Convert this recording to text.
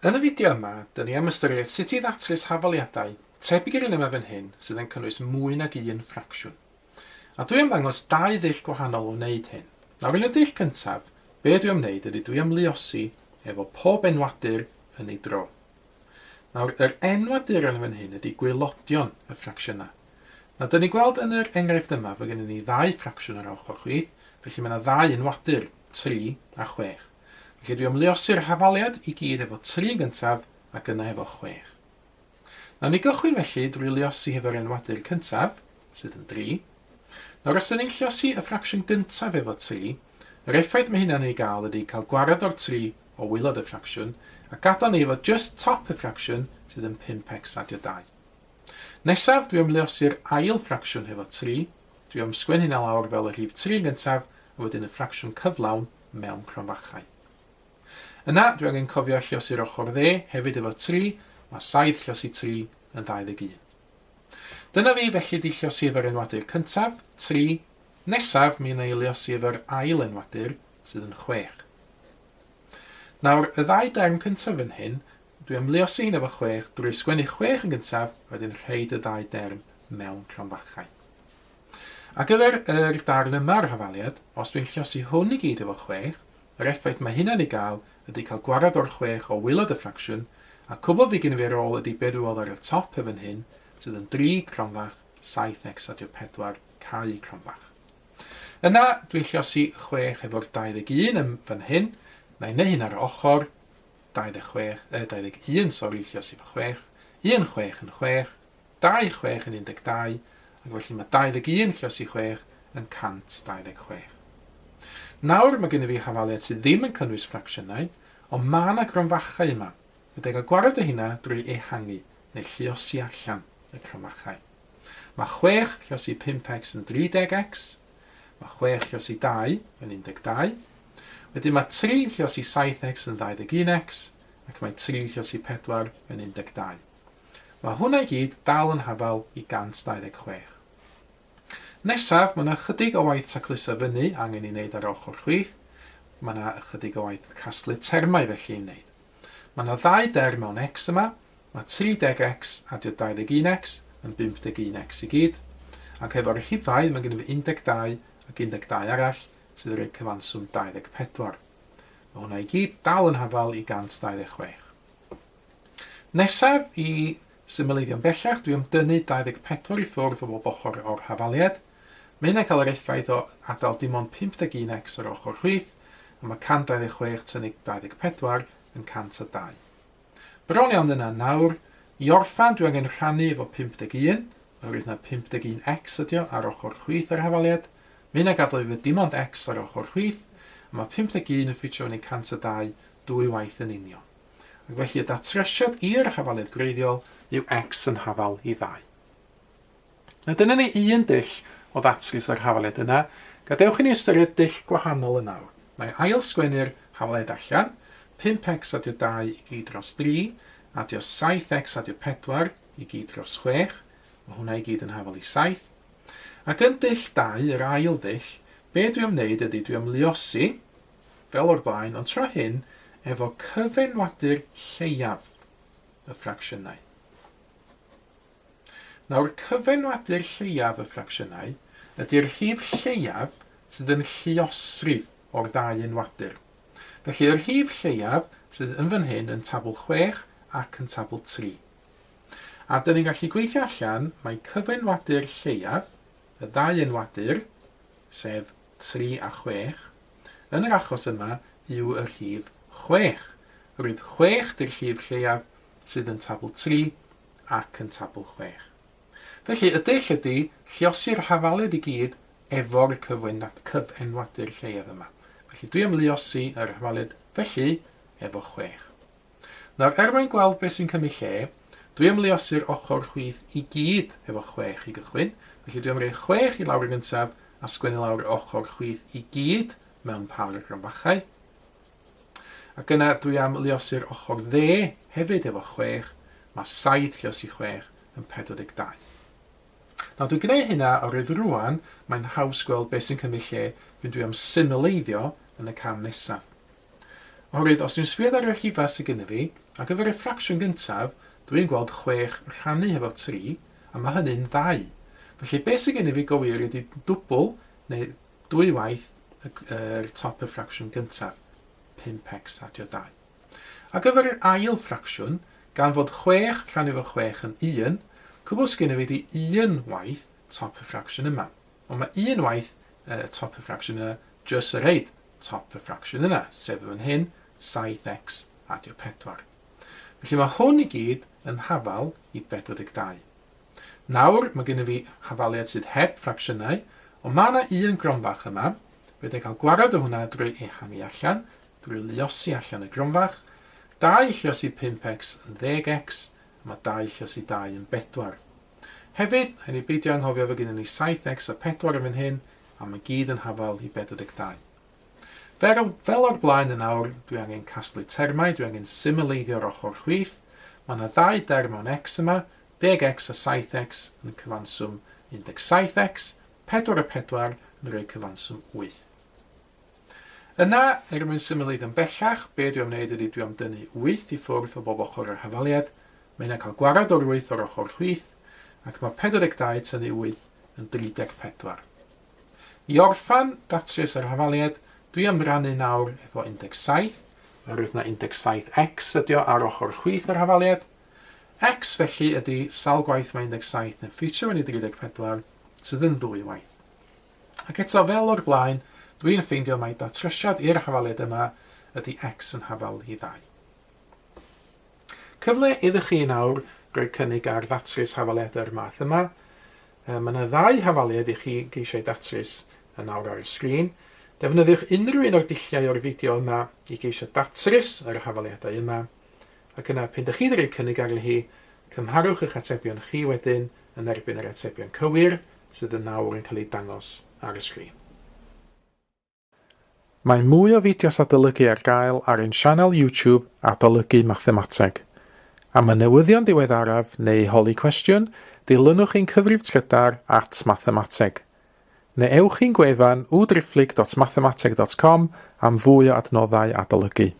Yn y fideo yma, dyn ni am ystyried sut i ddatrys hafaliadau tebyg i'r un yma fan hyn sydd yn cynnwys mwy nag un ffracsiwn. A dwi am ddangos 2 ddull gwahanol o wneud hyn. Nawr yn y dull cyntaf, be dwi am wneud ydy dwi am luosi efo pob enwadur yn ei dro. Nawr, yr enwadur yn fan hyn ydy gwaelodion y ffracsiynau. Nawr, dyn ni gweld yn yr enghraifft yma fod gennym ni 2 ffracsiwn ar ochr chwith, felly mae yna 2 enwadur, 3 a 6. Felly dwi am luosi'r hafaliad i gyd efo 3 gyntaf ac yna efo 6. Nawr ni gychwyn felly drwy luosi efo'r enwadur cyntaf, sydd yn 3. Nawr os ydyn ni'n lluosi y ffracsiwn gyntaf efo 3, yr effaith mae hynna'n ei gael ydy cael gwared o'r 3 o waelod y ffracsiwn a gadael ni efo just top y ffracsiwn sydd yn 5x adio 2. Nesaf dwi am luosi'r ail ffracsiwn efo 3. Dwi am sgwen hynna lawr fel y rhif 3 gyntaf a wedyn y ffracsiwn cyflawn mewn cronfachau. Yna, dwi angen cofio lluosi'r ochr dde hefyd efo 3, mae 7 lluosi 3 yn 21. Dyna fi felly di lluosi efo'r enwadur cyntaf, 3, nesaf mi yna i lluosi efo'r ail enwadur sydd yn 6. Nawr, y 2 derm cyntaf yn hyn, dwi am luosi hyn efo 6 drwy sgwennu 6 yn gyntaf wedyn rhaid y 2 derm mewn cronfachau. Ar gyfer yr darn yma'r hafaliad, os dwi'n lluosi hwn i gyd efo 6, yr effaith mae hynna'n ei gael ydy cael gwared o'r 6 o waelod y ffracsiwn, a cwbl fi gyda fi ar ôl ydy be dwi weld ar y top efo hyn, sydd yn 3 cronfach, 7x adio 4 cau cronfach. Yna, dwi'n lluosi 6 efo'r 21 yn fan hyn, na i neu hyn ar ochr, 21, lluosi efo 6, 1 6 yn 6, 2 6 yn 12, ac felly mae 21 lluosi 6 yn 126. Nawr mae gen i fi hafaliad sydd ddim yn cynnwys ffracsiynau, ond mae yna cronfachau yma. Fydda gael gwared o hynna drwy ehangu neu lluosi allan y cronfachau. Mae 6 lluosi 5x yn 30x, mae 6 lluosi 2 yn 12, wedyn mae 3 lluosi 7x yn 21x, ac mae 3 lluosi 4 yn 12. Mae hwnna i gyd dal yn hafal i 126. Nesaf, mae yna chydig o waith tacluso fyny angen i wneud ar ochr chwith. Mae yna chydig o waith casglu termau felly i wneud. Mae yna 2 derm mewn x yma. Mae 30x adio 21x yn 51x i gyd. Ac efo'r rhifau, mae gen i fi 12 ac 12 arall sydd yn rhoi cyfanswm 24. Mae hwnna i gyd dal yn hafal i 126. Nesaf, i symleidio'n bellach, dwi am dynnu 24 i ffwrdd o bob ochr o'r hafaliad. Mae hynna'n cael yr effaith o adael dim ond 51x ar ochr chwith, a mae 126 tynnu 24 yn 102. Bron iawn yna nawr, i orffan dwi angen rhannu efo 51, oherwydd yna 51x ydio ar ochr chwith yr hafaliad. Mae hynna'n gadael efo dim ond x ar ochr chwith, a mae 51 yn ffitio yn ei 102 2 waith yn union. Ac felly y datrisiad i'r hafaliad gwreiddiol yw x yn hafal i 2. Na dyna ni un dull o ddatrys yr hafaliad yna, gadewch i ni ystyried dull gwahanol yn nawr. Mae ail sgwennu'r hafaliad allan, 5x adio 2 i gyd dros 3, adio 7x adio 4 i gyd dros 6, mae hwnna i gyd yn hafal i 7. Ac yn dull 2, yr ail dull, be dwi am wneud ydy dwi am luosi, fel o'r blaen, ond tro hyn, efo cyfenwadur lleiaf y ffracsiynau. Nawr, cyfenwadur lleiaf y ffracsiynau ydy'r rhif lleiaf sydd yn lluosrif o'r 2 enwadur. Felly, yr rhif lleiaf sydd yn fan hyn yn tabl 6 ac yn tabl 3. A dyn ni'n gallu gweithio allan mae cyfenwadur lleiaf, y 2 enwadur, sef 3 a 6, yn yr achos yma yw y rhif 6. Roedd 6 di'r rhif lleiaf sydd yn tabl 3 ac yn tabl 6. Felly, y dull ydy lluosi'r hafaliad i gyd efo'r cyfenwadur lleiaf yma. Felly, dwi am luosi yr hafaliad felly efo 6. Nawr, mwyn gweld beth sy'n cymryd lle, dwi am luosi'r ochr chwith i gyd efo 6 i gychwyn. Felly, dwi am rhoi 6 i lawr y gyntaf a sgwennu lawr ochr chwith i gyd mewn par y cronfachau. Ac yna, dwi am luosi'r ochr dde hefyd efo 6. Mae 7 lluosi 6 yn 42. Nawr, dwi'n gwneud hynna oherwydd rwan mae'n haws gweld beth sy'n cymryd lle fynd dwi am symleiddio yn y cam nesaf. Oherwydd, os dwi'n sbio ar y rhifau sydd gyda fi, Ar gyfer y ffracsiwn gyntaf, dwi'n gweld 6 rhannu hefo 3, a mae hynny'n 2. Felly beth sydd gen i fi gywir ydy dwbl neu 2 waith yr top y ffracsiwn gyntaf, 5x adio 2. Ar gyfer yr ail ffracsiwn, gan fod 6 rhannu efo 6 yn 1, cwbl sydd gen i fi ydy 1 waith top y ffracsiwn yma. Ond mae 1 waith top y ffracsiwn yna jyst yr eid top y ffracsiwn yna, sef yn hyn 7x adio 4. Felly mae hwn i gyd yn hafal i 42. Nawr mae gen i fi hafaliad sydd heb ffracsiynau, ond mae yna un gronfach yma, fe cael gwarad o hwnna drwy ehangu allan, drwy luosi allan y gronfach, 2 lluosi 5x yn 10x, a mae 2 lluosi 2 yn 4. Hefyd, hyn i beidio anghofio fe gyda ni 7x a 4 yn fan hyn, a mae gyd yn hafal i 42. Fel o'r blaen yn awr, dwi angen casglu termau, dwi angen symleiddio'r ochr chwith. Mae yna 2 derm o'n x yma, 10x a 7x yn cyfanswm 17x, 4 a 4 yn rhoi cyfanswm 8. Yna, mwyn symleiddio yn bellach, be dwi'n wneud ydy dwi'n dynnu 8 i ffwrdd o bob ochr yr hafaliad. Mae yna cael gwarad o'r 8 o'r ochr chwith, ac mae 42 tynnu 8 yn 34. I orffan datrys yr hafaliad, dwi am rannu nawr efo 17, oherwydd na 17x ydi o ar ochr chwith yr hafaliad. X felly ydy sawl gwaith mae 17 yn ffitio yn 34, sydd yn 2 waith. Ac eto fel o'r blaen, dwi'n ffeindio mai datrysiad i'r hafaliad yma ydy x yn hafal i 2. Cyfle iddo chi nawr rhoi cynnig ar ddatrys hafaliadau'r math yma. Mae yna 2 hafaliad i chi geisiau datrys yn nawr ar y sgrin. Defnyddiwch unrhyw un o'r dulliau o'r fideo yma i geisio datrys yr hafaliadau yma. Ac yna, pan ydych chi wedi rhoi cynnig ar hi, cymharwch eich atebion chi wedyn yn erbyn yr atebion cywir sydd yn nawr yn cael ei dangos ar y sgrin. Mae mwy o fideos adolygu ar gael ar ein sianel YouTube Adolygu Mathemateg. Am y newyddion diweddaraf neu holi cwestiwn, dilynwch ein cyfrif trydar @mathemateg. Neu ewch i'n gwefan www.mathemateg.com am fwy o adnoddau adolygu.